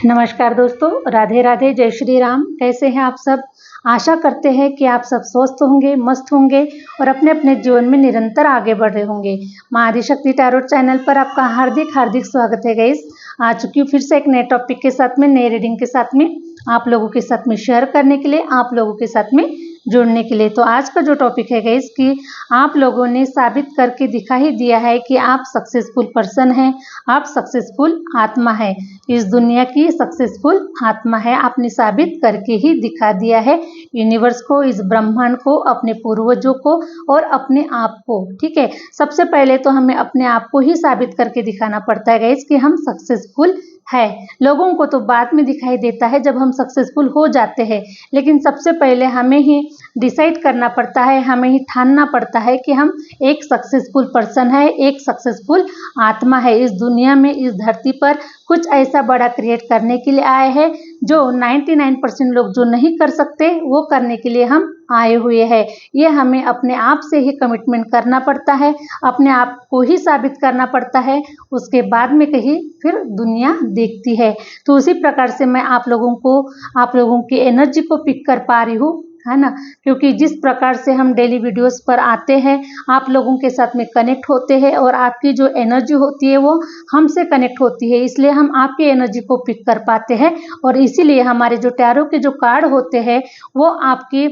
नमस्कार दोस्तों, राधे राधे, जय श्री राम। कैसे हैं आप सब? आशा करते हैं कि आप सब स्वस्थ होंगे, मस्त होंगे और अपने अपने जीवन में निरंतर आगे बढ़ रहे होंगे। माँ आदिशक्ति टैरोट चैनल पर आपका हार्दिक हार्दिक स्वागत है गाइस। आ चुकी हूँ फिर से एक नए टॉपिक के साथ में, नए रीडिंग के साथ में, आप लोगों के साथ में शेयर करने के लिए, आप लोगों के साथ में जुड़ने के लिए। तो आज का जो टॉपिक है गाइस कि आप लोगों ने साबित करके दिखा ही दिया है कि आप सक्सेसफुल पर्सन हैं, आप सक्सेसफुल आत्मा है, इस दुनिया की सक्सेसफुल आत्मा है। आपने साबित करके ही दिखा दिया है यूनिवर्स को, इस ब्रह्मांड को, अपने पूर्वजों को और अपने आप को। ठीक है, सबसे पहले तो हमें अपने आप को ही साबित करके दिखाना पड़ता है गाइस कि हम सक्सेसफुल है। लोगों को तो बाद में दिखाई देता है जब हम सक्सेसफुल हो जाते हैं, लेकिन सबसे पहले हमें ही डिसाइड करना पड़ता है, हमें ही ठानना पड़ता है कि हम एक सक्सेसफुल पर्सन है, एक सक्सेसफुल आत्मा है। इस दुनिया में, इस धरती पर कुछ ऐसा बड़ा क्रिएट करने के लिए आए हैं जो 99% लोग जो नहीं कर सकते वो करने के लिए हम आए हुए हैं। ये हमें अपने आप से ही कमिटमेंट करना पड़ता है, अपने आप को ही साबित करना पड़ता है, उसके बाद में कहीं फिर दुनिया देखती है। तो उसी प्रकार से मैं आप लोगों की एनर्जी को पिक कर पा रही हूँ, है ना, क्योंकि जिस प्रकार से हम डेली वीडियोस पर आते हैं, आप लोगों के साथ में कनेक्ट होते हैं और आपकी जो एनर्जी होती है वो हमसे कनेक्ट होती है, इसलिए हम आपकी एनर्जी को पिक कर पाते हैं। और इसीलिए हमारे जो टैरो के जो कार्ड होते हैं वो आपकी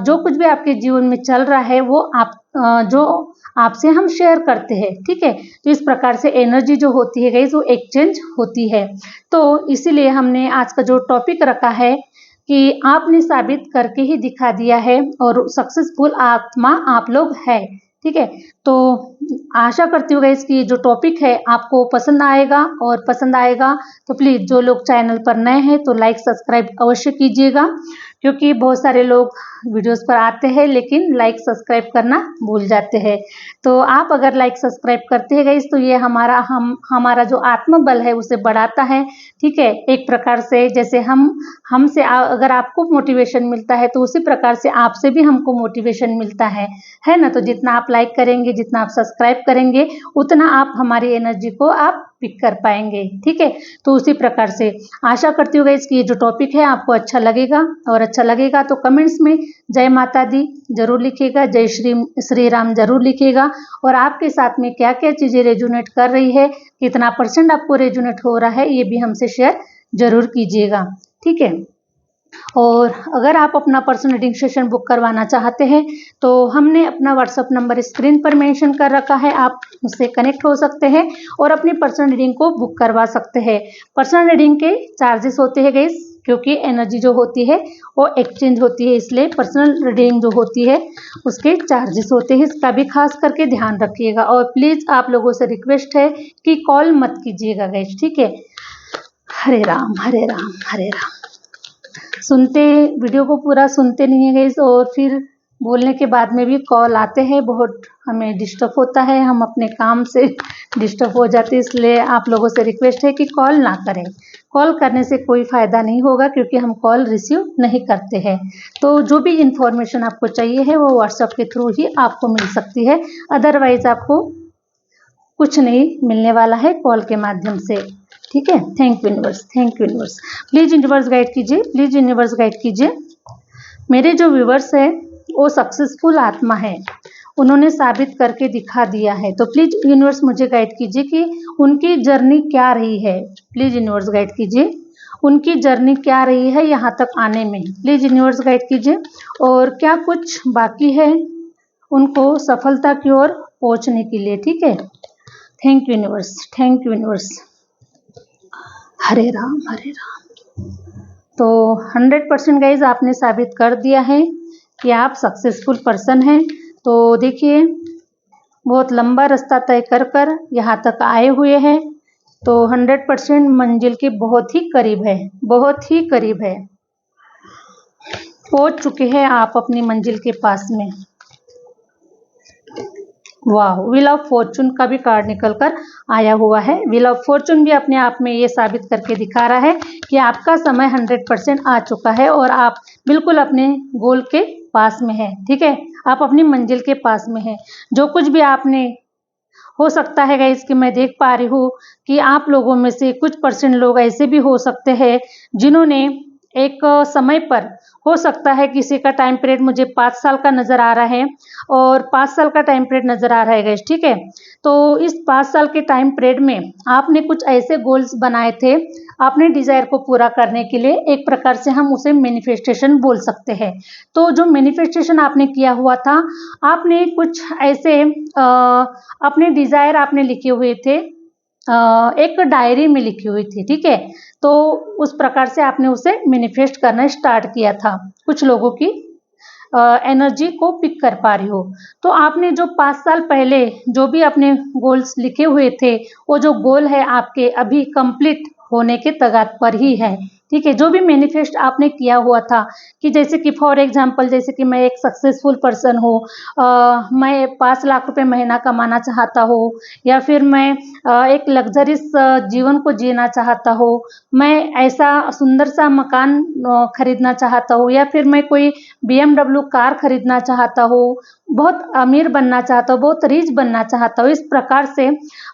जो कुछ भी आपके जीवन में चल रहा है वो जो आपसे हम शेयर करते हैं। ठीक है, तो इस प्रकार से एनर्जी जो होती है गाइस वो एक्सचेंज होती है। तो इसीलिए हमने आज का जो टॉपिक रखा है कि आपने साबित करके ही दिखा दिया है और सक्सेसफुल आत्मा आप लोग है। ठीक है, तो आशा करती हूँ गाइस कि ये जो टॉपिक है आपको पसंद आएगा, और पसंद आएगा तो प्लीज़ जो लोग चैनल पर नए हैं तो लाइक सब्सक्राइब अवश्य कीजिएगा, क्योंकि बहुत सारे लोग वीडियोस पर आते हैं लेकिन लाइक सब्सक्राइब करना भूल जाते हैं। तो आप अगर लाइक सब्सक्राइब करते हैं गाइस तो ये हमारा जो आत्मबल है उसे बढ़ाता है। ठीक है, एक प्रकार से जैसे हमसे अगर आपको मोटिवेशन मिलता है तो उसी प्रकार से आपसे भी हमको मोटिवेशन मिलता है ना। तो जितना आप लाइक करेंगे, जितना आप सब्सक्राइब करेंगे, उतना आप हमारी एनर्जी को आप पिक कर पाएंगे। ठीक है, तो उसी प्रकार से आशा करती हूँ गाइस कि ये जो टॉपिक है आपको अच्छा लगेगा, और अच्छा लगेगा तो कमेंट्स में जय माता दी जरूर लिखिएगा, जय श्री राम जरूर लिखिएगा, और आपके साथ में क्या क्या चीज़ें रेजोनेट कर रही है, कितना % आपको रेजोनेट हो रहा है, ये भी हमसे शेयर जरूर कीजिएगा। ठीक है, और अगर आप अपना पर्सनल रीडिंग सेशन बुक करवाना चाहते हैं तो हमने अपना व्हाट्सएप नंबर स्क्रीन पर मेंशन कर रखा है, आप उससे कनेक्ट हो सकते हैं और अपनी पर्सनल रीडिंग को बुक करवा सकते हैं। पर्सनल रीडिंग के चार्जेस होते हैं गाइस, क्योंकि एनर्जी जो होती है वो एक्सचेंज होती है, इसलिए पर्सनल रीडिंग जो होती है उसके चार्जेस होते हैं, इसका भी खास करके ध्यान रखिएगा। और प्लीज़ आप लोगों से रिक्वेस्ट है कि कॉल मत कीजिएगा गाइस। ठीक है, हरे राम हरे राम हरे राम। सुनते वीडियो को पूरा सुनते नहीं है गाइस, और फिर बोलने के बाद में भी कॉल आते हैं, बहुत हमें डिस्टर्ब होता है, हम अपने काम से डिस्टर्ब हो जाते हैं। इसलिए आप लोगों से रिक्वेस्ट है कि कॉल ना करें, कॉल करने से कोई फ़ायदा नहीं होगा, क्योंकि हम कॉल रिसीव नहीं करते हैं। तो जो भी इंफॉर्मेशन आपको चाहिए है वो व्हाट्सएप के थ्रू ही आपको मिल सकती है, अदरवाइज आपको कुछ नहीं मिलने वाला है कॉल के माध्यम से। ठीक है, thank you universe, thank you universe. Please universe guide कीजिए, प्लीज़ यूनिवर्स गाइड कीजिए। मेरे जो व्यूवर्स है वो सक्सेसफुल आत्मा है, उन्होंने साबित करके दिखा दिया है, तो प्लीज़ यूनिवर्स मुझे गाइड कीजिए कि उनकी जर्नी क्या रही है। प्लीज़ यूनिवर्स गाइड कीजिए, उनकी जर्नी क्या रही है यहाँ तक आने में। प्लीज़ यूनिवर्स गाइड कीजिए, और क्या कुछ बाकी है उनको सफलता की ओर पहुँचने के लिए। ठीक है, thank you universe, thank you universe. Hare Ram Hare Ram. तो 100% गाइज आपने साबित कर दिया है कि आप सक्सेसफुल पर्सन हैं। तो देखिए, बहुत लंबा रास्ता तय कर कर यहाँ तक आए हुए हैं, तो 100% मंजिल के बहुत ही करीब है, बहुत ही करीब है, पहुँच चुके हैं आप अपनी मंजिल के पास में। वाह, व्हील ऑफ फॉर्चून का भी कार्ड निकल कर आया हुआ है। व्हील ऑफ फॉर्चून भी अपने आप में ये साबित करके दिखा रहा है कि आपका समय 100% आ चुका है और आप बिल्कुल अपने गोल के पास में है। ठीक है, आप अपनी मंजिल के पास में हैं। जो कुछ भी आपने हो सकता है गाइस कि मैं देख पा रही हूँ कि आप लोगों में से कुछ % लोग ऐसे भी हो सकते हैं जिन्होंने एक समय पर, हो सकता है किसी का टाइम पीरियड मुझे 5 साल का नज़र आ रहा है और 5 साल का टाइम पीरियड नज़र आ रहा है गाइस, ठीक है। तो इस 5 साल के टाइम पीरियड में आपने कुछ ऐसे गोल्स बनाए थे अपने डिज़ायर को पूरा करने के लिए, एक प्रकार से हम उसे मैनिफेस्टेशन बोल सकते हैं। तो जो मैनिफेस्टेशन आपने किया हुआ था, आपने कुछ ऐसे अपने डिज़ायर आपने लिखे हुए थे, एक डायरी में लिखी हुई थी, ठीक है। तो उस प्रकार से आपने उसे मैनिफेस्ट करना स्टार्ट किया था। कुछ लोगों की एनर्जी को पिक कर पा रही हो। तो आपने जो 5 साल पहले जो भी अपने गोल्स लिखे हुए थे, वो जो गोल है आपके अभी कंप्लीट होने के कगार पर ही है, ठीक है। जो भी मैनिफेस्ट आपने किया हुआ था कि जैसे कि फॉर एग्जांपल, जैसे कि मैं एक सक्सेसफुल पर्सन हूँ, मैं 5 लाख रुपए महीना कमाना चाहता हूँ, या फिर मैं एक लग्जरियस जीवन को जीना चाहता हूँ, मैं ऐसा सुंदर सा मकान खरीदना चाहता हूँ, या फिर मैं कोई BMW कार खरीदना चाहता हूँ, बहुत अमीर बनना चाहता हूँ, बहुत रिच बनना चाहता हूँ। इस प्रकार से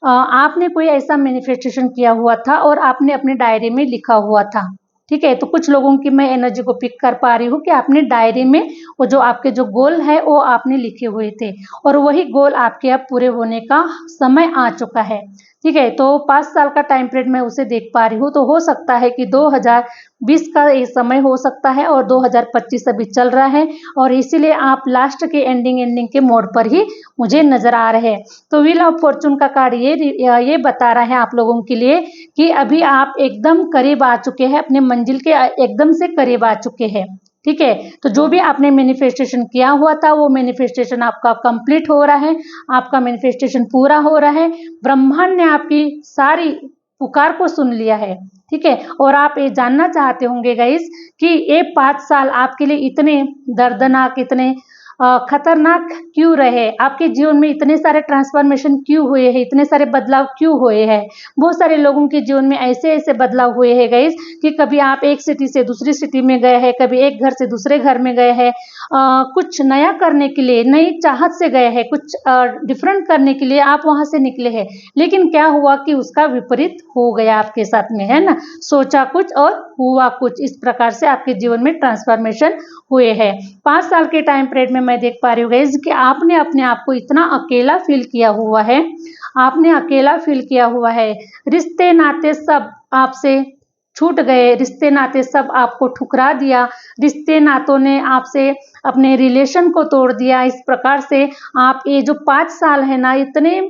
आपने कोई ऐसा मैनिफेस्टेशन किया हुआ था और आपने अपने डायरी में लिखा हुआ था, ठीक है। तो कुछ लोगों की मैं एनर्जी को पिक कर पा रही हूँ कि आपने डायरी में वो जो आपके जो गोल है वो आपने लिखे हुए थे और वही गोल आपके अब पूरे होने का समय आ चुका है, ठीक है। तो 5 साल का टाइम पीरियड मैं उसे देख पा रही हूँ। तो हो सकता है कि 2020 का ये समय हो सकता है और 2025 अभी चल रहा है और इसीलिए आप लास्ट के एंडिंग के मोड पर ही मुझे नजर आ रहे हैं। तो व्हील ऑफ फॉर्चून का कार्ड ये बता रहा है आप लोगों के लिए कि अभी आप एकदम करीब आ चुके हैं, अपने मंजिल के एकदम से करीब आ चुके हैं, ठीक है। तो जो भी आपने मैनिफेस्टेशन किया हुआ था वो मैनिफेस्टेशन आपका कंप्लीट हो रहा है, आपका मैनिफेस्टेशन पूरा हो रहा है। ब्रह्मांड ने आपकी सारी पुकार को सुन लिया है, ठीक है। और आप ये जानना चाहते होंगे गाइस कि ये 5 साल आपके लिए इतने दर्दनाक, इतने खतरनाक क्यों रहे, आपके जीवन में इतने सारे ट्रांसफॉर्मेशन क्यों हुए हैं, इतने सारे बदलाव क्यों हुए हैं। बहुत सारे लोगों के जीवन में ऐसे ऐसे बदलाव हुए हैं गाइस कि कभी आप एक सिटी से दूसरी सिटी में गए हैं, कभी एक घर से दूसरे घर में गए हैं, कुछ नया करने के लिए, नई चाहत से गए हैं, कुछ डिफरेंट करने के लिए आप वहां से निकले हैं, लेकिन क्या हुआ कि उसका विपरीत हो गया आपके साथ में, है ना। सोचा कुछ और हुआ कुछ, इस प्रकार से आपके जीवन में ट्रांसफॉर्मेशन हुए हैं। 5 साल के टाइम पीरियड में मैं देख पा रही हूँ गाइस कि आपने अपने आप को इतना अकेला फील किया हुआ है, आपने अकेला फील किया हुआ है। रिश्ते नाते सब आपसे छूट गए, रिश्ते नाते सब आपको ठुकरा दिया, रिश्ते नातों ने आपसे अपने रिलेशन को तोड़ दिया। इस प्रकार से आप ये जो 5 साल है ना, इतने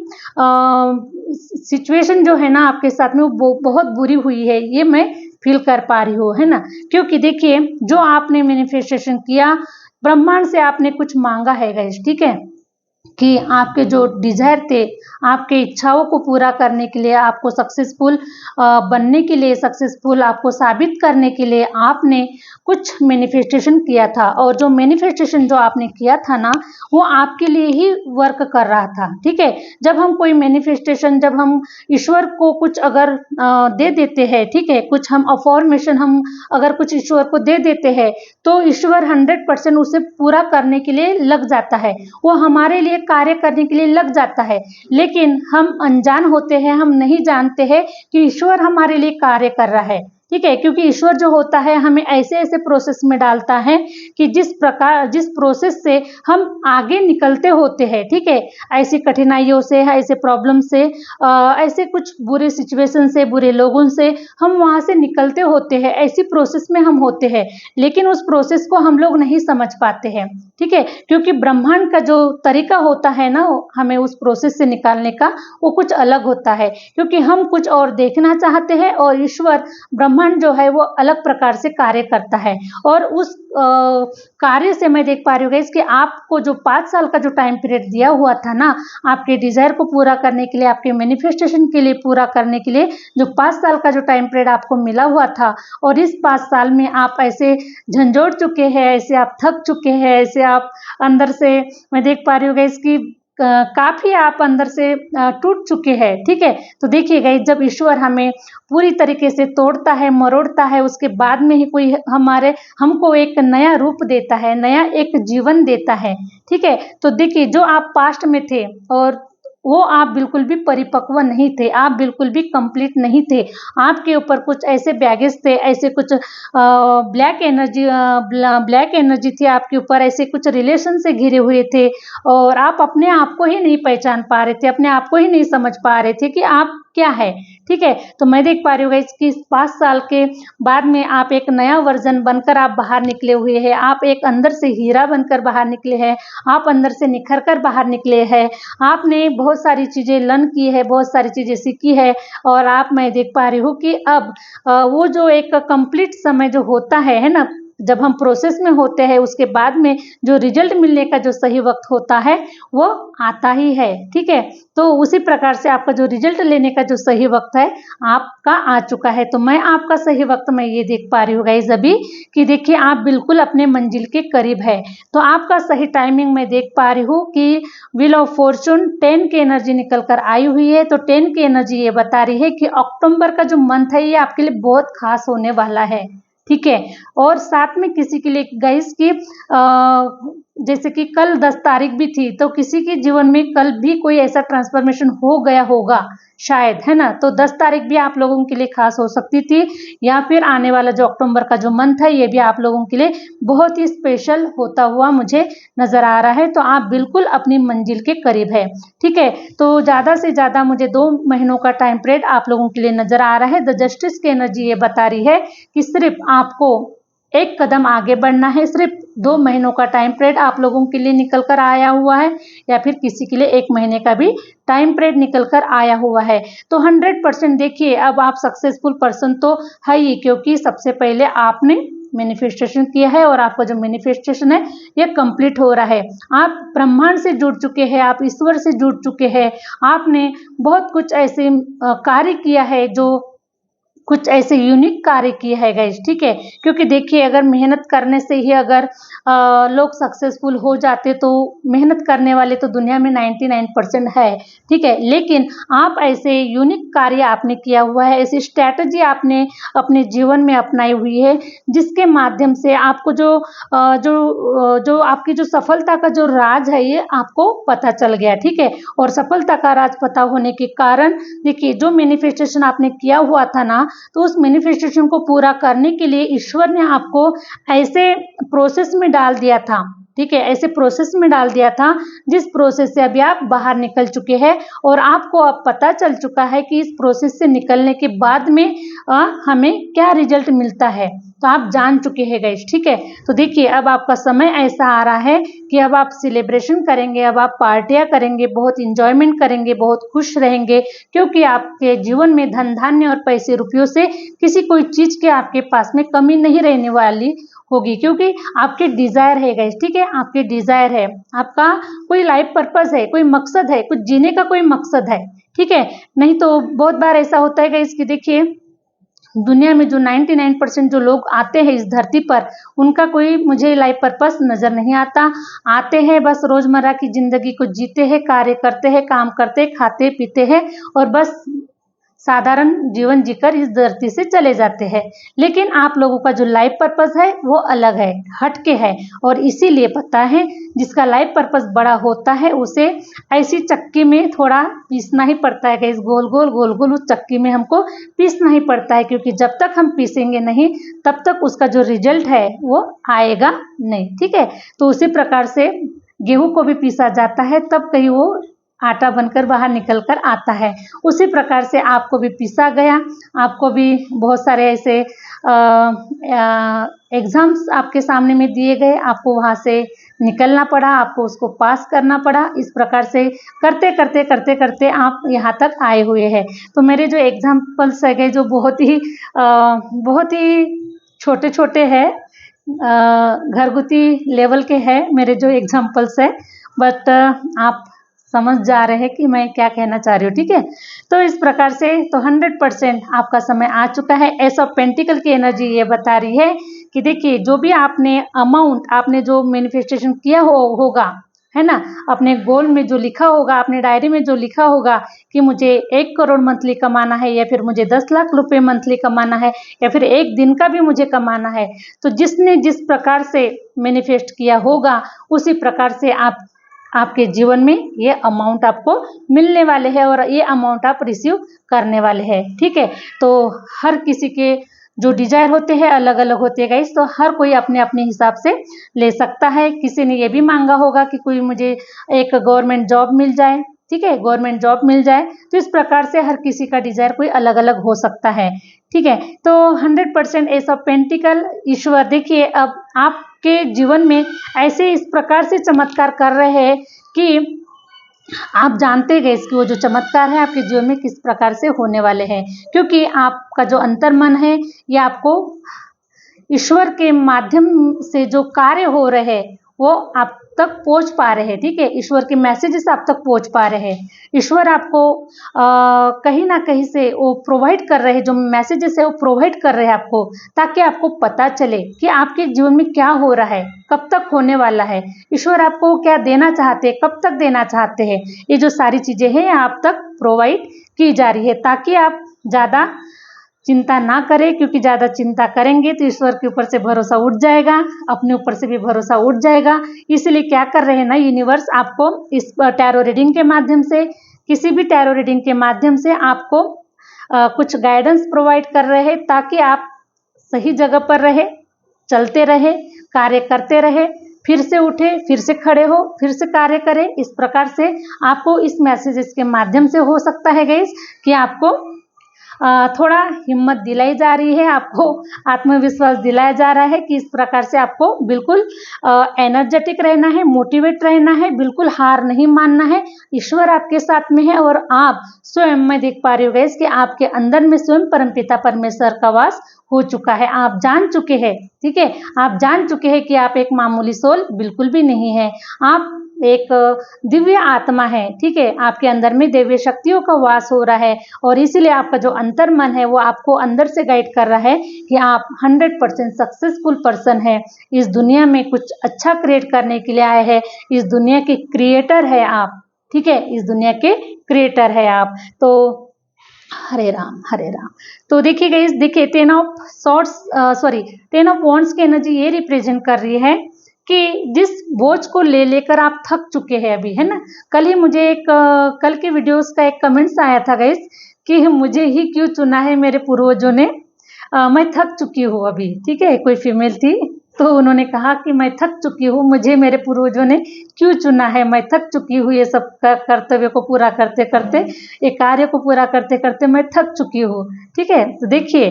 सिचुएशन जो है ना आपके साथ में वो बहुत बुरी हुई है, ये मैं फील कर पा रही हूँ, है ना। क्योंकि देखिए जो आपने मैनिफेस्टेशन किया, ब्रह्मांड से आपने कुछ मांगा है गाइस, ठीक है, कि आपके जो डिजायर थे, आपके इच्छाओं को पूरा करने के लिए, आपको सक्सेसफुल बनने के लिए, सक्सेसफुल आपको साबित करने के लिए आपने कुछ मैनिफेस्टेशन किया था। और जो मैनिफेस्टेशन जो आपने किया था ना, वो आपके लिए ही वर्क कर रहा था, ठीक है। जब हम कोई मैनिफेस्टेशन, जब हम ईश्वर को कुछ अगर दे देते हैं, ठीक है, कुछ हम अफॉर्मेशन हम अगर कुछ ईश्वर को दे देते हैं तो ईश्वर 100% उसे पूरा करने के लिए लग जाता है, वो हमारे लिए कार्य करने के लिए लग जाता है। लेकिन हम अनजान होते हैं, हम नहीं जानते हैं कि ईश्वर हमारे लिए कार्य कर रहा है, ठीक है। क्योंकि ईश्वर जो होता है हमें ऐसे ऐसे प्रोसेस में डालता है कि जिस प्रोसेस से हम आगे निकलते होते हैं, ठीक है, ऐसी कठिनाइयों से, ऐसे प्रॉब्लम से, ऐसे कुछ बुरे सिचुएशन से, बुरे लोगों से हम वहां से निकलते होते हैं, ऐसी प्रोसेस में हम होते हैं। लेकिन उस प्रोसेस को हम लोग नहीं समझ पाते हैं, ठीक है, क्योंकि ब्रह्मांड का जो तरीका होता है ना हमें उस प्रोसेस से निकालने का, वो कुछ अलग होता है। क्योंकि हम कुछ और देखना चाहते हैं और ईश्वर ब्रह्मांड जो है वो अलग प्रकार से कार्य करता है। और उस कार्य से मैं देख पा रही हूँ गाइस कि आपको जो 5 साल का जो टाइम पीरियड दिया हुआ था ना, आपके डिजायर को पूरा करने के लिए, आपके मैनिफेस्टेशन के लिए पूरा करने के लिए, जो 5 साल का जो टाइम पीरियड आपको मिला हुआ था, और इस 5 साल में आप ऐसे झंझोड़ चुके हैं, ऐसे आप थक चुके हैं, ऐसे आप अंदर से, मैं देख पा रही हूँ गाइस कि काफी आप अंदर से टूट चुके हैं, ठीक है। तो देखिए गाइस, जब ईश्वर हमें पूरी तरीके से तोड़ता है, मरोड़ता है, उसके बाद में ही कोई हमको एक नया रूप देता है, नया एक जीवन देता है, ठीक है। तो देखिए जो आप पास्ट में थे और वो आप बिल्कुल भी परिपक्व नहीं थे, आप बिल्कुल भी कंप्लीट नहीं थे। आपके ऊपर कुछ ऐसे बैगेज थे, ऐसे कुछ ब्लैक एनर्जी थी आपके ऊपर, ऐसे कुछ रिलेशन से घिरे हुए थे और आप अपने आप को ही नहीं पहचान पा रहे थे, अपने आप को ही नहीं समझ पा रहे थे कि आप क्या है। ठीक है, तो मैं देख पा रही हूँ गाइस कि 5 साल के बाद में आप एक नया वर्जन बनकर आप बाहर निकले हुए हैं। आप एक अंदर से हीरा बनकर बाहर निकले हैं, आप अंदर से निखर कर बाहर निकले हैं। आपने बहुत सारी चीज़ें लर्न की है, बहुत सारी चीज़ें सीखी है और आप, मैं देख पा रही हूँ कि अब वो जो एक कंप्लीट समय जो होता है ना, जब हम प्रोसेस में होते हैं उसके बाद में जो रिजल्ट मिलने का जो सही वक्त होता है वो आता ही है। ठीक है, तो उसी प्रकार से आपका जो रिजल्ट लेने का जो सही वक्त है आपका आ चुका है। तो मैं आपका सही वक्त मैं ये देख पा रही हूँ गाइस अभी कि देखिए आप बिल्कुल अपने मंजिल के करीब है। तो आपका सही टाइमिंग मैं देख पा रही हूँ कि व्हील ऑफ फॉर्चून 10 की एनर्जी निकल कर आई हुई है। तो 10 की एनर्जी ये बता रही है कि अक्टूबर का जो मंथ है ये आपके लिए बहुत खास होने वाला है। ठीक है, और साथ में किसी के लिए गाइस की जैसे कि कल 10 तारीख भी थी, तो किसी के जीवन में कल भी कोई ऐसा ट्रांसफॉर्मेशन हो गया होगा शायद, है ना। तो 10 तारीख भी आप लोगों के लिए खास हो सकती थी, या फिर आने वाला जो अक्टूबर का जो मंथ है ये भी आप लोगों के लिए बहुत ही स्पेशल होता हुआ मुझे नजर आ रहा है। तो आप बिल्कुल अपनी मंजिल के करीब है। ठीक है, तो ज़्यादा से ज़्यादा मुझे 2 महीनों का टाइम पीरियड आप लोगों के लिए नजर आ रहा है। द जस्टिस की एनर्जी ये बता रही है कि सिर्फ आपको एक कदम आगे बढ़ना है। सिर्फ 2 महीनों का टाइम पीरियड आप लोगों के लिए निकल कर आया हुआ है, या फिर किसी के लिए 1 महीने का भी टाइम पीरियड निकल कर आया हुआ है। तो 100% देखिए अब आप सक्सेसफुल पर्सन तो है ही, क्योंकि सबसे पहले आपने मैनिफेस्टेशन किया है और आपका जो मैनिफेस्टेशन है ये कंप्लीट हो रहा है। आप ब्रह्मांड से जुड़ चुके हैं, आप ईश्वर से जुड़ चुके हैं। आपने बहुत कुछ ऐसे कार्य किया है, जो कुछ ऐसे यूनिक कार्य किए है गाइस। ठीक है, क्योंकि देखिए अगर मेहनत करने से ही अगर लोग सक्सेसफुल हो जाते, तो मेहनत करने वाले तो दुनिया में 99% है। ठीक है, लेकिन आप ऐसे यूनिक कार्य आपने किया हुआ है, ऐसी स्ट्रैटेजी आपने अपने जीवन में अपनाई हुई है, जिसके माध्यम से आपको जो आपकी जो सफलता का जो राज है ये आपको पता चल गया। ठीक है, और सफलता का राज पता होने के कारण देखिए जो मैनिफेस्टेशन आपने किया हुआ था ना, तो उस मैनिफेस्टेशन को पूरा करने के लिए ईश्वर ने आपको ऐसे प्रोसेस में डाल दिया था। ठीक है, ऐसे प्रोसेस में डाल दिया था जिस प्रोसेस से अभी आप बाहर निकल चुके हैं, और आपको अब पता चल चुका है कि इस प्रोसेस से निकलने के बाद में हमें क्या रिजल्ट मिलता है। तो आप जान चुके हैं गाइस। ठीक है, तो देखिए अब आपका समय ऐसा आ रहा है कि अब आप सेलिब्रेशन करेंगे, अब आप पार्टियां करेंगे, बहुत इंजॉयमेंट करेंगे, बहुत खुश रहेंगे, क्योंकि आपके जीवन में धन धान्य और पैसे रुपयों से किसी कोई चीज के आपके पास में कमी नहीं रहने वाली होगी, क्योंकि आपके डिजायर है गाइस। ठीक है, आपके डिजायर है, आपका कोई लाइफ पर्पस है, कोई मकसद है, कुछ जीने का कोई मकसद है। ठीक है, नहीं तो बहुत बार ऐसा होता है गाइस कि देखिए दुनिया में जो 99% जो लोग आते हैं इस धरती पर, उनका कोई मुझे लाइफ पर्पस नजर नहीं आता। आते हैं बस रोजमर्रा की जिंदगी को जीते हैं, कार्य करते हैं, काम करते हैं, खाते पीते हैं और बस साधारण जीवन जीकर इस धरती से चले जाते हैं। लेकिन आप लोगों का जो लाइफ पर्पस है वो अलग है, हटके है, और इसीलिए पता है जिसका लाइफ पर्पस बड़ा होता है उसे ऐसी चक्की में थोड़ा पीसना ही पड़ता है। इस गोल गोल गोल गोल उस चक्की में हमको पीसना ही पड़ता है, क्योंकि जब तक हम पीसेंगे नहीं तब तक उसका जो रिजल्ट है वो आएगा नहीं। ठीक है, तो उसी प्रकार से गेहूं को भी पीसा जाता है, तब कहीं वो आटा बनकर बाहर निकल कर आता है। उसी प्रकार से आपको भी पीसा गया, आपको भी बहुत सारे ऐसे एग्जाम्स आपके सामने में दिए गए, आपको वहाँ से निकलना पड़ा, आपको उसको पास करना पड़ा। इस प्रकार से करते करते करते करते आप यहाँ तक आए हुए हैं। तो मेरे जो एग्जाम्पल्स है जो बहुत ही छोटे छोटे हैं, घरगुती लेवल के हैं मेरे जो एग्जाम्पल्स है, बट आप समझ जा रहे हैं कि मैं क्या कहना चाह रही हूँ। ठीक है, तो इस प्रकार से तो 100% आपका समय आ चुका है। एस ऑफ पेंटिकल की एनर्जी ये बता रही है कि देखिए जो भी आपने अमाउंट, आपने जो मैनिफेस्टेशन किया होगा, है ना, अपने गोल में जो लिखा होगा, अपने डायरी में जो लिखा होगा कि मुझे 1 करोड़ मंथली कमाना है, या फिर मुझे 10 लाख रुपए मंथली कमाना है, या फिर एक दिन का भी मुझे कमाना है, तो जिसने जिस प्रकार से मैनिफेस्ट किया होगा उसी प्रकार से आप आपके जीवन में ये अमाउंट आपको मिलने वाले हैं और ये अमाउंट आप रिसीव करने वाले हैं। ठीक है, तो हर किसी के जो डिजायर होते हैं अलग अलग होते हैं गाइस, तो हर कोई अपने अपने हिसाब से ले सकता है। किसी ने ये भी मांगा होगा कि कोई मुझे एक गवर्नमेंट जॉब मिल जाए, ठीक है, गवर्नमेंट जॉब मिल जाए। तो इस प्रकार से हर किसी का डिजायर कोई अलग अलग हो सकता है। ठीक है, तो 100% एस ऑफ पेंटिकल ईश्वर देखिए अब आपके जीवन में ऐसे इस प्रकार से चमत्कार कर रहे हैं कि आप जानते गए कि वो जो चमत्कार है आपके जीवन में किस प्रकार से होने वाले हैं, क्योंकि आपका जो अंतर्मन है ये आपको ईश्वर के माध्यम से जो कार्य हो रहे हैं वो आप तक पहुंच पा रहे हैं। ठीक है, ईश्वर के मैसेजेस आप तक पहुंच पा रहे हैं। ईश्वर आपको कहीं ना कहीं से वो प्रोवाइड कर रहे हैं, जो मैसेजेस है वो प्रोवाइड कर रहे हैं आपको, ताकि आपको पता चले कि आपके जीवन में क्या हो रहा है, कब तक होने वाला है, ईश्वर आपको क्या देना चाहते हैं, कब तक देना चाहते हैं। ये जो सारी चीजें हैं आप तक प्रोवाइड की जा रही है, ताकि आप ज़्यादा चिंता ना करें, क्योंकि ज़्यादा चिंता करेंगे तो ईश्वर के ऊपर से भरोसा उठ जाएगा, अपने ऊपर से भी भरोसा उठ जाएगा। इसलिए क्या कर रहे हैं ना, यूनिवर्स आपको इस टैरो रीडिंग के माध्यम से, किसी भी टैरो रीडिंग के माध्यम से आपको कुछ गाइडेंस प्रोवाइड कर रहे हैं, ताकि आप सही जगह पर रहे, चलते रहे, कार्य करते रहे, फिर से उठे, फिर से खड़े हो, फिर से कार्य करें। इस प्रकार से आपको इस मैसेजेस के माध्यम से हो सकता है गाइस कि आपको थोड़ा हिम्मत दिलाई जा रही है, आपको आत्मविश्वास दिलाया जा रहा है कि इस प्रकार से आपको बिल्कुल एनर्जेटिक रहना है, मोटिवेट रहना है, बिल्कुल हार नहीं मानना है। ईश्वर आपके साथ में है और आप स्वयं, मैं देख पा रही हूँ गाइस कि आपके अंदर में स्वयं परमपिता परमेश्वर का वास हो चुका है। आप जान चुके हैं, ठीक है, आप जान चुके हैं कि आप एक मामूली सोल बिल्कुल भी नहीं है, आप एक दिव्य आत्मा है। ठीक है, आपके अंदर में दिव्य शक्तियों का वास हो रहा है और इसीलिए आपका जो अंतर्मन है वो आपको अंदर से गाइड कर रहा है कि आप 100% सक्सेसफुल पर्सन है, इस दुनिया में कुछ अच्छा क्रिएट करने के लिए आए हैं, इस दुनिया के क्रिएटर है आप। ठीक है, इस दुनिया के क्रिएटर है आप। तो हरे राम हरे राम। तो देखिए गाइस, देखिए 10 ऑफ वॉन्ड्स की एनर्जी ये रिप्रेजेंट कर रही है कि जिस बोझ को ले लेकर आप थक चुके हैं अभी, है ना। कल ही मुझे एक कल के वीडियोस का एक कमेंट्स आया था गाइस कि मुझे ही क्यों चुना है मेरे पूर्वजों ने, मैं थक चुकी हूँ अभी। ठीक है, कोई फीमेल थी तो उन्होंने कहा कि मैं थक चुकी हूँ, मुझे मेरे पूर्वजों ने क्यों चुना है, मैं थक चुकी हूँ, ये सब कर्तव्य को पूरा करते करते, ये कार्य को पूरा करते करते मैं थक चुकी हूँ। ठीक है, तो देखिए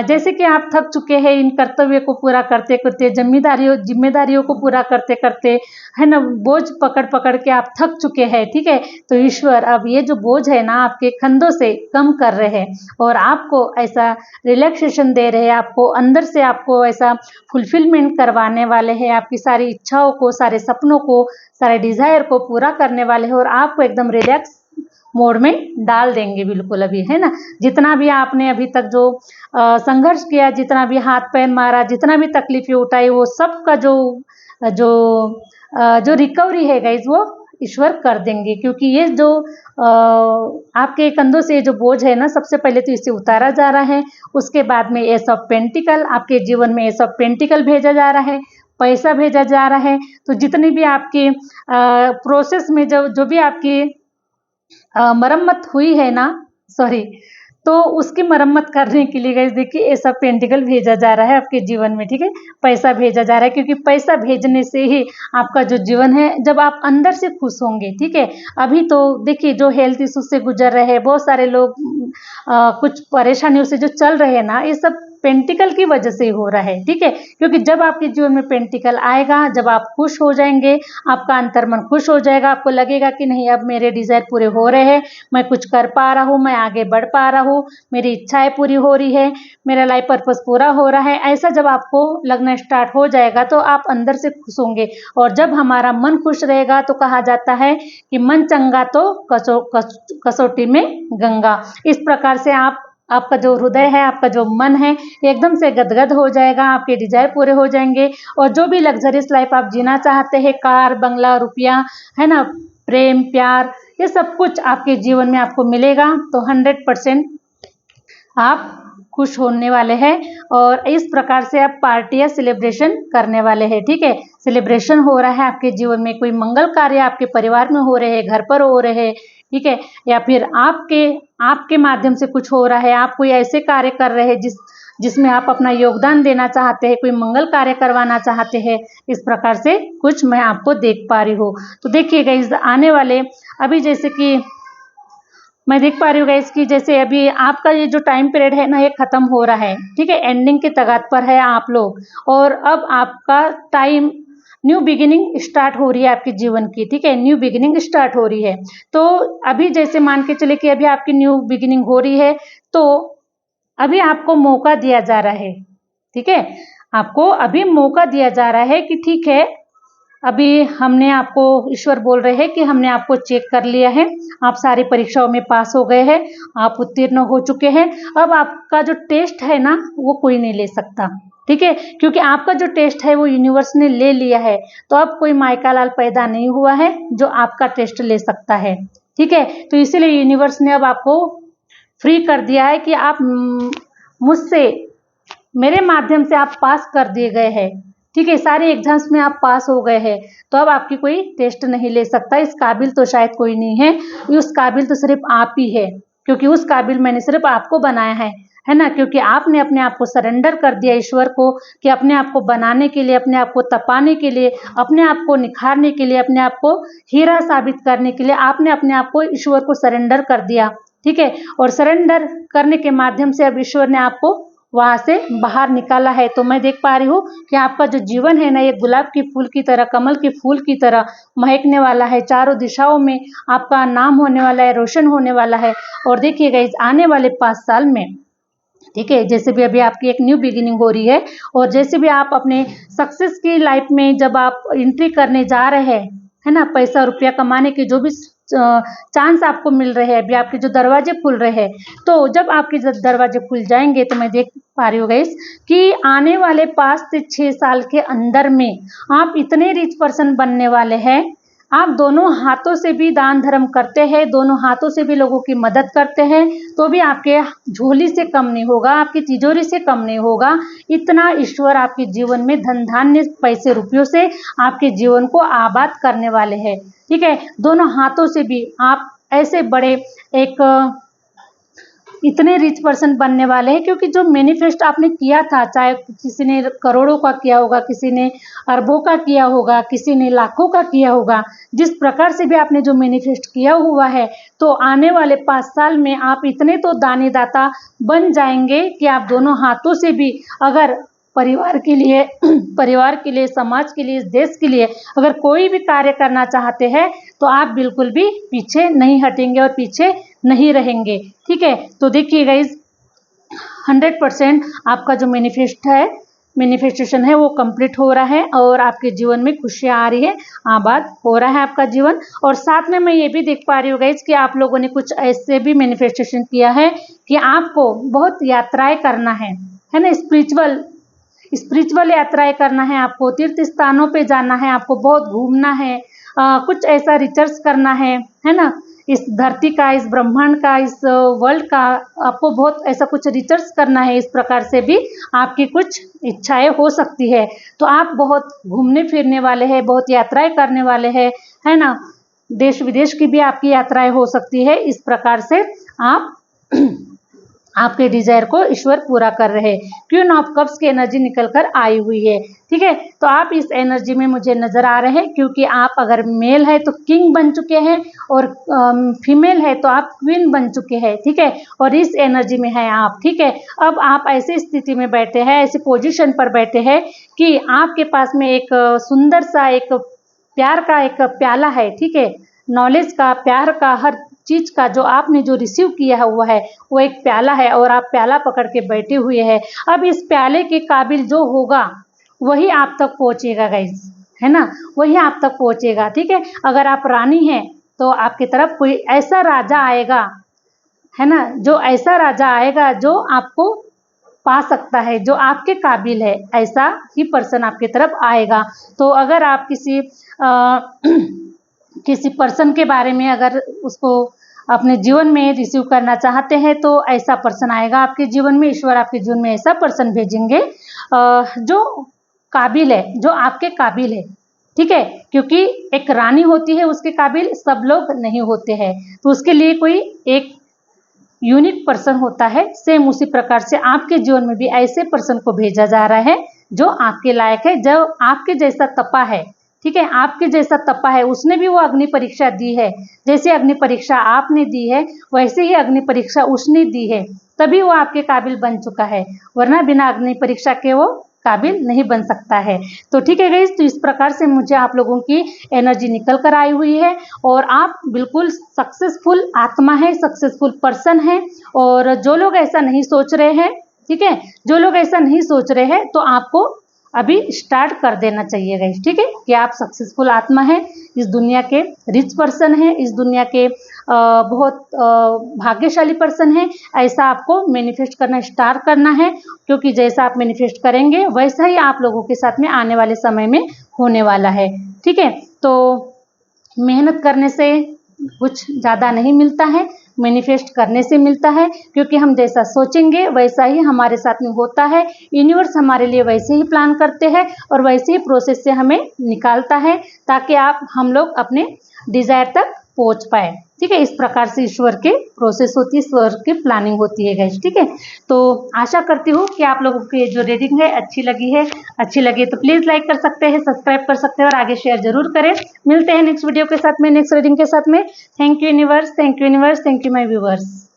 जैसे कि आप थक चुके हैं इन कर्तव्य को पूरा करते करते, जिम्मेदारियों को पूरा करते करते, है ना, बोझ पकड़ पकड़ के आप थक चुके हैं। ठीक है, तो ईश्वर अब ये जो बोझ है ना आपके कंधों से कम कर रहे हैं और आपको ऐसा रिलैक्सेशन दे रहे हैं, आपको अंदर से आपको ऐसा फुलफिलमेंट करवाने वाले हैं, आपकी सारी इच्छाओं को, सारे सपनों को, सारे डिजायर को पूरा करने वाले हैं और आपको एकदम रिलैक्स मोड में डाल देंगे बिल्कुल अभी, है ना। जितना भी आपने अभी तक जो संघर्ष किया, जितना भी हाथ पैर मारा, जितना भी तकलीफें उठाई, वो सब का जो जो जो रिकवरी है गाइस वो ईश्वर कर देंगे, क्योंकि ये जो आपके कंधों से जो बोझ है ना, सबसे पहले तो इसे उतारा जा रहा है, उसके बाद में एस ऑफ पेंटिकल आपके जीवन में एस ऑफ पेंटिकल भेजा जा रहा है, पैसा भेजा जा रहा है। तो जितनी भी आपकी प्रोसेस में जो भी आपकी मरम्मत हुई है ना, सॉरी, तो उसकी मरम्मत करने के लिए गाइस देखिए ऐसा पेंटिकल भेजा जा रहा है आपके जीवन में। ठीक है, पैसा भेजा जा रहा है, क्योंकि पैसा भेजने से ही आपका जो जीवन है, जब आप अंदर से खुश होंगे। ठीक है, अभी तो देखिए जो हेल्थ इशू से गुजर रहे हैं बहुत सारे लोग, कुछ परेशानियों से जो चल रहे हैं ना, ये सब पेंटिकल की वजह से ही हो रहा है। ठीक है, क्योंकि जब आपके जीवन में पेंटिकल आएगा, जब आप खुश हो जाएंगे, आपका अंतर्मन खुश हो जाएगा, आपको लगेगा कि नहीं अब मेरे डिजायर पूरे हो रहे हैं, मैं कुछ कर पा रहा हूँ, मैं आगे बढ़ पा रहा हूँ, मेरी इच्छाएं पूरी हो रही है, मेरा लाइफ पर्पस पूरा हो रहा है। ऐसा जब आपको लगना स्टार्ट हो जाएगा तो आप अंदर से खुश होंगे। और जब हमारा मन खुश रहेगा तो कहा जाता है कि मन चंगा तो कसौटी में गंगा। इस प्रकार से आपका जो हृदय है, आपका जो मन है, एकदम से गदगद हो जाएगा, आपके डिजायर पूरे हो जाएंगे और जो भी लग्जरियस लाइफ आप जीना चाहते हैं, कार, बंगला, रुपया, है ना, प्रेम, प्यार, ये सब कुछ आपके जीवन में आपको मिलेगा। तो 100% आप खुश होने वाले हैं और इस प्रकार से आप पार्टी या सेलिब्रेशन करने वाले हैं। ठीक है, सेलिब्रेशन हो रहा है आपके जीवन में, कोई मंगल कार्य आपके परिवार में हो रहे हैं, घर पर हो रहे हैं, ठीक है, या फिर आपके माध्यम से कुछ हो रहा है, आप कोई ऐसे कार्य कर रहे हैं जिसमें आप अपना योगदान देना चाहते हैं, कोई मंगल कार्य करवाना चाहते हैं, इस प्रकार से कुछ मैं आपको देख पा रही हूँ। तो देखिएगा इस आने वाले, अभी जैसे कि मैं देख पा रही हूँ गाइस कि जैसे अभी आपका ये जो टाइम पीरियड है ना, ये खत्म हो रहा है, ठीक है, एंडिंग के कगार पर है आप लोग, और अब आपका टाइम न्यू बिगिनिंग स्टार्ट हो रही है आपके जीवन की, ठीक है, न्यू बिगिनिंग स्टार्ट हो रही है। तो अभी जैसे मान के चले कि अभी आपकी न्यू बिगिनिंग हो रही है, तो अभी आपको मौका दिया जा रहा है, ठीक है, आपको अभी मौका दिया जा रहा है कि ठीक है, अभी हमने आपको, ईश्वर बोल रहे हैं कि हमने आपको चेक कर लिया है, आप सारी परीक्षाओं में पास हो गए हैं, आप उत्तीर्ण हो चुके हैं, अब आपका जो टेस्ट है ना वो कोई नहीं ले सकता, ठीक है, क्योंकि आपका जो टेस्ट है वो यूनिवर्स ने ले लिया है। तो अब कोई मायका लाल पैदा नहीं हुआ है जो आपका टेस्ट ले सकता है, ठीक है, तो इसीलिए यूनिवर्स ने अब आपको फ्री कर दिया है कि आप मुझसे, मेरे माध्यम से आप पास कर दिए गए हैं, ठीक है, सारे एग्जाम्स में आप पास हो गए हैं, तो अब आपकी कोई टेस्ट नहीं ले सकता। इस काबिल तो शायद कोई नहीं है, उस काबिल तो सिर्फ आप ही है, क्योंकि उस काबिल मैंने सिर्फ आपको बनाया है ना, क्योंकि आपने अपने आप को सरेंडर कर दिया ईश्वर को कि अपने आप को बनाने के लिए, अपने आप को तपाने के लिए, अपने आप को निखारने के लिए, अपने आप को हीरा साबित करने के लिए आपने अपने आप को ईश्वर को सरेंडर कर दिया, ठीक है, और सरेंडर करने के माध्यम से अब ईश्वर ने आपको वहां से बाहर निकाला है। तो मैं देख पा रही हूँ कि आपका जो जीवन है ना, ये गुलाब के फूल की तरह, कमल के फूल की तरह महकने वाला है, चारों दिशाओं में आपका नाम होने वाला है, रोशन होने वाला है। और देखिएगा इस आने वाले 5 साल में, ठीक है, जैसे भी अभी आपकी एक न्यू बिगिनिंग हो रही है, और जैसे भी आप अपने सक्सेस की लाइफ में जब आप एंट्री करने जा रहे हैं, है ना, पैसा रुपया कमाने के जो भी चांस आपको मिल रहे हैं, अभी आपके जो दरवाजे खुल रहे हैं, तो जब आपके दरवाजे खुल जाएंगे तो मैं देख पा रही हूँ गाइस कि आने वाले 5 से 6 साल के अंदर में आप इतने रिच पर्सन बनने वाले हैं। आप दोनों हाथों से भी दान धर्म करते हैं, दोनों हाथों से भी लोगों की मदद करते हैं, तो भी आपके झोली से कम नहीं होगा, आपकी तिजोरी से कम नहीं होगा। इतना ईश्वर आपके जीवन में धन धान्य पैसे रुपयों से आपके जीवन को आबाद करने वाले हैं, ठीक है, दोनों हाथों से भी आप ऐसे बड़े एक इतने रिच पर्सन बनने वाले हैं, क्योंकि जो मैनिफेस्ट आपने किया था, चाहे किसी ने करोड़ों का किया होगा, किसी ने अरबों का किया होगा, किसी ने लाखों का किया होगा, जिस प्रकार से भी आपने जो मैनिफेस्ट किया हुआ है, तो आने वाले 5 साल में आप इतने तो दानी दाता बन जाएंगे कि आप दोनों हाथों से भी, अगर परिवार के लिए परिवार के लिए, समाज के लिए, देश के लिए अगर कोई भी कार्य करना चाहते हैं, तो आप बिल्कुल भी पीछे नहीं हटेंगे और पीछे नहीं रहेंगे, ठीक है। तो देखिएगा इस 100% आपका जो मैनिफेस्टेशन है वो कंप्लीट हो रहा है, और आपके जीवन में खुशियाँ आ रही है, आबाद हो रहा है आपका जीवन। और साथ में मैं ये भी देख पा रही हूँ गाइस कि आप लोगों ने कुछ ऐसे भी मैनिफेस्टेशन किया है कि आपको बहुत यात्राएं करना है ना, स्पिरिचुअल यात्राएं करना है, आपको तीर्थ स्थानों पे जाना है, आपको बहुत घूमना है, कुछ ऐसा रिसर्च करना है ना, इस धरती का, इस ब्रह्मांड का, इस वर्ल्ड का आपको बहुत ऐसा कुछ रिसर्च करना है। इस प्रकार से भी आपकी कुछ इच्छाएं हो सकती है। तो आप बहुत घूमने फिरने वाले हैं, बहुत यात्राएं करने वाले हैं, है ना, देश विदेश की भी आपकी यात्राएं हो सकती है। इस प्रकार से आप आपके डिजायर को ईश्वर पूरा कर रहे हैं। क्वीन ऑफ कप्स की एनर्जी निकल कर आई हुई है, ठीक है। तो आप इस एनर्जी में मुझे नजर आ रहे हैं, क्योंकि आप अगर मेल है तो किंग बन चुके हैं, और फीमेल है तो आप क्वीन बन चुके हैं, ठीक है, और इस एनर्जी में है आप, ठीक है। अब आप ऐसी स्थिति में बैठे हैं, ऐसी पोजीशन पर बैठे हैं कि आपके पास में एक सुंदर सा एक प्यार का एक प्याला है, ठीक है, नॉलेज का, प्यार का, हर चीज का जो आपने जो रिसीव किया हुआ है वो एक प्याला है, और आप प्याला पकड़ के बैठे हुए हैं। अब इस प्याले के काबिल जो होगा वही आप तक पहुंचेगा गाइस, है ना, वही आप तक पहुंचेगा, ठीक है। अगर आप रानी हैं तो आपकी तरफ कोई ऐसा राजा आएगा, है ना, जो ऐसा राजा आएगा जो आपको पा सकता है, जो आपके काबिल है, ऐसा ही पर्सन आपकी तरफ आएगा। तो अगर आप किसी पर्सन के बारे में अगर उसको अपने जीवन में रिसीव करना चाहते हैं, तो ऐसा पर्सन आएगा आपके जीवन में, ईश्वर आपके जीवन में ऐसा पर्सन भेजेंगे जो काबिल है, जो आपके काबिल है, ठीक है, क्योंकि एक रानी होती है उसके काबिल सब लोग नहीं होते हैं, तो उसके लिए कोई एक यूनिक पर्सन होता है। सेम उसी प्रकार से आपके जीवन में भी ऐसे पर्सन को भेजा जा रहा है जो आपके लायक है, जो आपके जैसा तपा है। ठीक है, आपके जैसा तपा है, उसने भी वो अग्नि परीक्षा दी है। जैसे अग्नि परीक्षा आपने दी है वैसे ही अग्नि परीक्षा उसने दी है, तभी वो आपके काबिल बन चुका है, वरना बिना अग्नि परीक्षा के वो काबिल नहीं बन सकता है। तो ठीक है गाइस, तो इस प्रकार से मुझे आप लोगों की एनर्जी निकल कर आई हुई है और आप बिल्कुल सक्सेसफुल आत्मा है, सक्सेसफुल पर्सन है। और जो लोग ऐसा नहीं सोच रहे हैं, ठीक है, जो लोग ऐसा नहीं सोच रहे हैं, तो आपको अभी स्टार्ट कर देना चाहिए गाइस। ठीक है, कि आप सक्सेसफुल आत्मा है, इस दुनिया के रिच पर्सन है, इस दुनिया के बहुत भाग्यशाली पर्सन है। ऐसा आपको मैनिफेस्ट करना स्टार्ट करना है, क्योंकि जैसा आप मैनिफेस्ट करेंगे वैसा ही आप लोगों के साथ में आने वाले समय में होने वाला है। ठीक है, तो मेहनत करने से कुछ ज़्यादा नहीं मिलता है, मैनिफेस्ट करने से मिलता है, क्योंकि हम जैसा सोचेंगे वैसा ही हमारे साथ में होता है। यूनिवर्स हमारे लिए वैसे ही प्लान करते हैं और वैसे ही प्रोसेस से हमें निकालता है, ताकि हम लोग अपने डिजायर तक पहुंच पाए। ठीक है, इस प्रकार से ईश्वर के प्रोसेस होती है, ईश्वर की प्लानिंग होती है गाइस। ठीक है, तो आशा करती हूँ कि आप लोगों की जो रीडिंग है अच्छी लगी है। अच्छी लगी तो प्लीज़ लाइक कर सकते हैं, सब्सक्राइब कर सकते हैं और आगे शेयर जरूर करें। मिलते हैं नेक्स्ट वीडियो के साथ में, नेक्स्ट रीडिंग के साथ में। Thank you universe, thank you universe, thank you my viewers.